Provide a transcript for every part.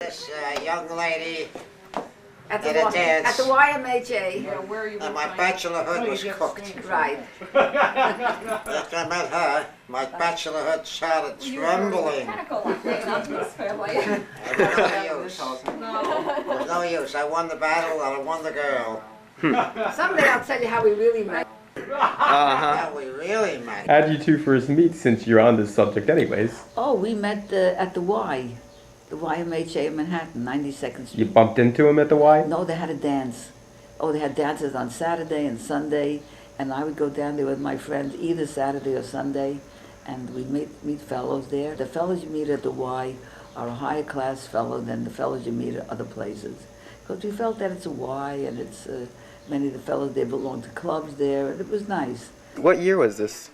This young lady At the, did a dance. at the YMHA. Yeah, where are you And my going? bachelorhood was cooked. Right. After I met her, my bachelorhood started trembling. Pinnacle, I think, of this family. It was no use. No. It was no use. I won the battle and I won the girl. Someday I'll tell you how we really met. How we really met. How did you two first meet, since you're on this subject anyways? Oh, we met at the YMHA in Manhattan, 92nd You Street. bumped into him at the Y? No, they had a dance. Oh, they had dances on Saturday and Sunday, and I would go down there with my friends either Saturday or Sunday, and we'd meet fellows there. The fellows you meet at the Y are a higher class fellow than the fellows you meet at other places. Because we felt that it's a Y, and it's many of the fellows, they belong to clubs there, and it was nice. What year was this?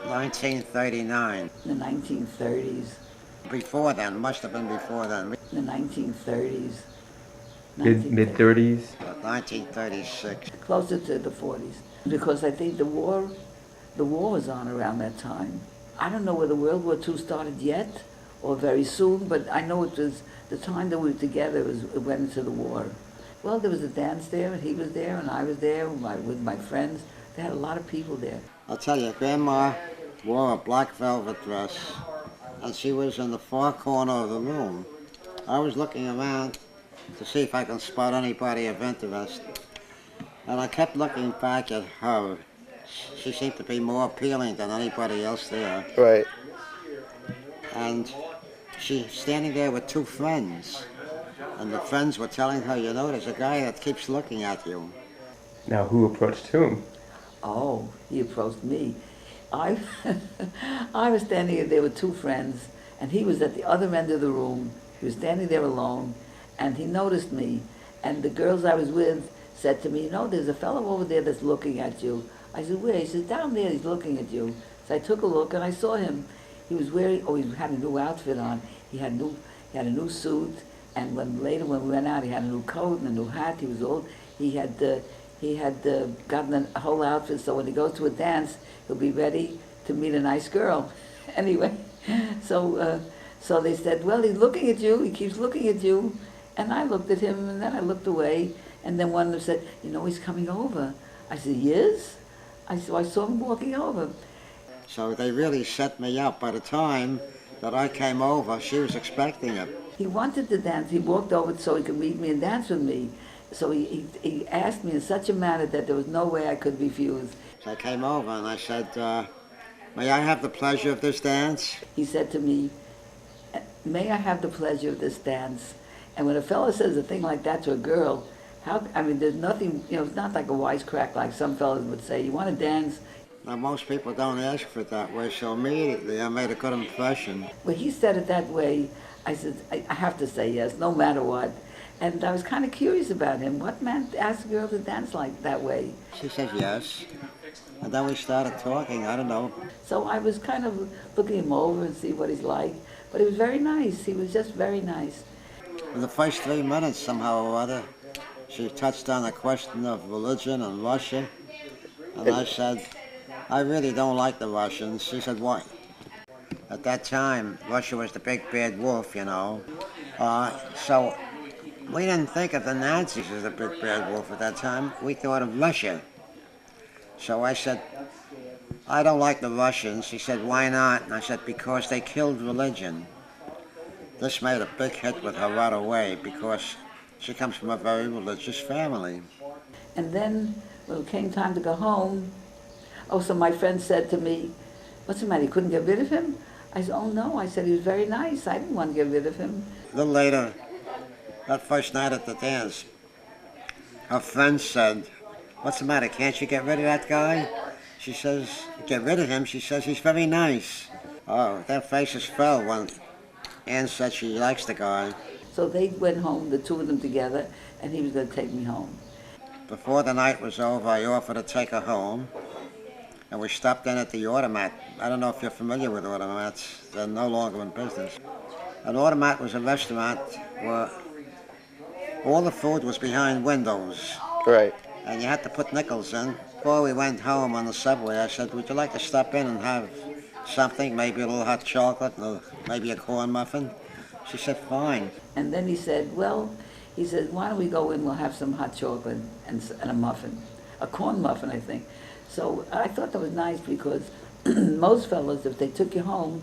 1939. In the 1930s. Before then, must have been before then. In the 1930s. Mid 30s? 1936. Closer to the 40s. Because I think the war was on around that time. I don't know whether World War II started yet or very soon, but I know it was the time that we were together, it went into the war. Well, there was a dance there, and he was there, and I was there with my friends. They had a lot of people there. I'll tell you, Grandma wore a black velvet dress, and she was in the far corner of the room. I was looking around to see if I can spot anybody of interest, and I kept looking back at her. She seemed to be more appealing than anybody else there. Right. And she's standing there with two friends, and the friends were telling her, you know, there's a guy that keeps looking at you. Now, who approached whom? Oh, he approached me. I was standing there with two friends, and he was at the other end of the room. He was standing there alone, and he noticed me. And the girls I was with said to me, you know, there's a fellow over there that's looking at you. I said, where? He said, down there, he's looking at you. So I took a look, and I saw him. He was wearing, he had a new outfit on. He had a new suit, and later when we went out, he had a new coat and a new hat. He was old. He had gotten a whole outfit, so when he goes to a dance, he'll be ready to meet a nice girl. Anyway, so they said, well, he's looking at you, he keeps looking at you. And I looked at him, and then I looked away, and then one of them said, you know, he's coming over. I said, he is? I saw him walking over. So they really set me up. By the time that I came over, she was expecting it. He wanted to dance. He walked over so he could meet me and dance with me. So he asked me in such a manner that there was no way I could refuse. So I came over and I said, may I have the pleasure of this dance? He said to me, may I have the pleasure of this dance? And when a fellow says a thing like that to a girl, there's nothing, you know, it's not like a wisecrack like some fellows would say, you want to dance? Now, most people don't ask for it that way, so immediately I made a good impression. When he said it that way, I said, I have to say yes, no matter what. And I was kind of curious about him. What man asks a girl to dance like that way? She says yes. And then we started talking, I don't know. So I was kind of looking him over and see what he's like. But he was very nice. He was just very nice. In the first 3 minutes, somehow or other, she touched on the question of religion and Russia. And I said, I really don't like the Russians. She said, why? At that time, Russia was the big bad wolf, you know. So we didn't think of the Nazis as a big bad wolf at that time. We thought of Russia. So I said, I don't like the Russians. She said, why not? And I said, because they killed religion. This made a big hit with her right away because she comes from a very religious family. And then when it came time to go home, so my friend said to me, what's the matter, you couldn't get rid of him? I said, oh no, I said, he was very nice. I didn't want to get rid of him. A little later, that first night at the dance, her friend said, what's the matter, can't you get rid of that guy? She says, get rid of him? She says, he's very nice. Oh, their faces fell when Ann said she likes the guy. So they went home, the two of them together, and he was going to take me home. Before the night was over, I offered to take her home, and we stopped in at the Automat. I don't know if you're familiar with Automats. They're no longer in business. An Automat was a restaurant where all the food was behind windows. Right. And you had to put nickels in. Before we went home on the subway, I said, would you like to stop in and have something, maybe a little hot chocolate, or maybe a corn muffin? She said, fine. And then he said, well, he said, why don't we go in, we'll have some hot chocolate and a muffin, a corn muffin, I think. So I thought that was nice because most fellows, if they took you home,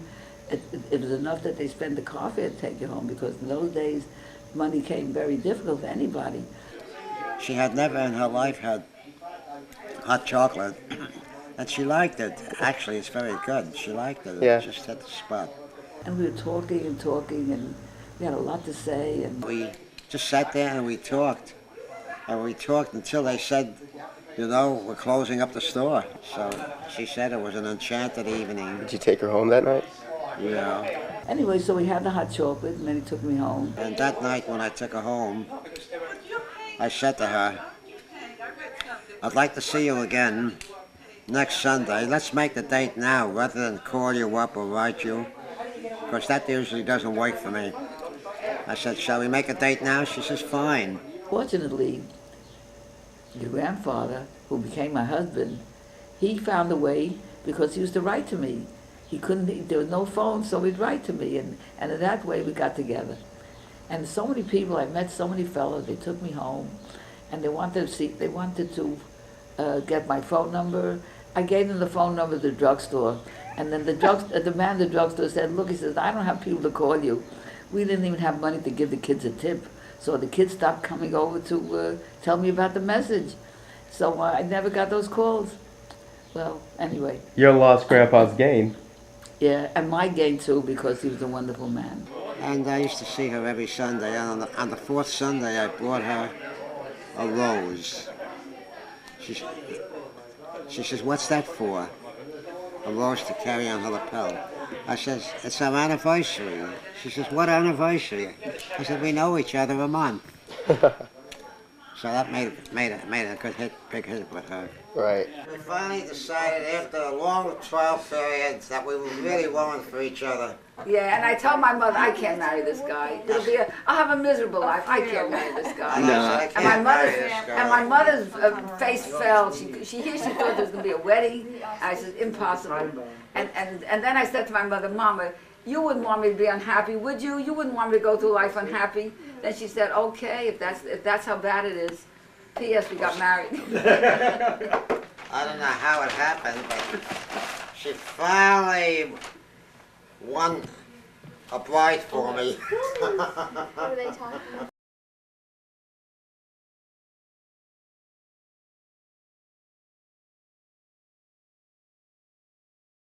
it was enough that they spend the car fare to take you home, because in those days, money came very difficult for anybody. She had never in her life had hot chocolate, and she liked it. Actually, it's very good. She liked it. Yeah. It just hit the spot. And we were talking and talking, and we had a lot to say. And We just sat there and we talked. And we talked until they said, you know, we're closing up the store. So she said it was an enchanted evening. Did you take her home that night? Yeah. anyway, so we had the hot chocolate, and then he took me home. And that night when I took her home, I said to her, I'd like to see you again next Sunday. Let's make the date now rather than call you up or write you, because that usually doesn't work for me. I said, shall we make a date now? She says, fine. Fortunately, your grandfather, who became my husband, he found a way, because he used to write to me. He couldn't, there was no phone, so he'd write to me, and in that way we got together. And so many people, I met so many fellows, they took me home, and they wanted to get my phone number. I gave them the phone number to the drugstore, and then the man at the drugstore said, look, he says, I don't have people to call you. We didn't even have money to give the kids a tip, so the kids stopped coming over to tell me about the message. So I never got those calls. Well, anyway. You lost Grandpa's gain. Yeah, and my gain too, because he was a wonderful man. And I used to see her every Sunday, and on the fourth Sunday I brought her a rose. She says, what's that for? A rose to carry on her lapel. I says, it's our anniversary. She says, what anniversary? I said, we know each other a month. So that made a good hit, big hit with her. Right. We finally decided after a long trial period that we were really weren't for each other. Yeah, and I told my mother, I can't marry this guy. I'll have a miserable life. I can't marry this guy. And I said, I And my can't marry mother's, this guy. and my mother's face fell. She thought there was going to be a wedding. And I said, impossible. And then I said to my mother, Mama, you wouldn't want me to be unhappy, would you? You wouldn't want me to go through life unhappy. Then she said, okay, if that's how bad it is. P.S. We got married. I don't know how it happened, but she finally won a bride for me. What are they talking about?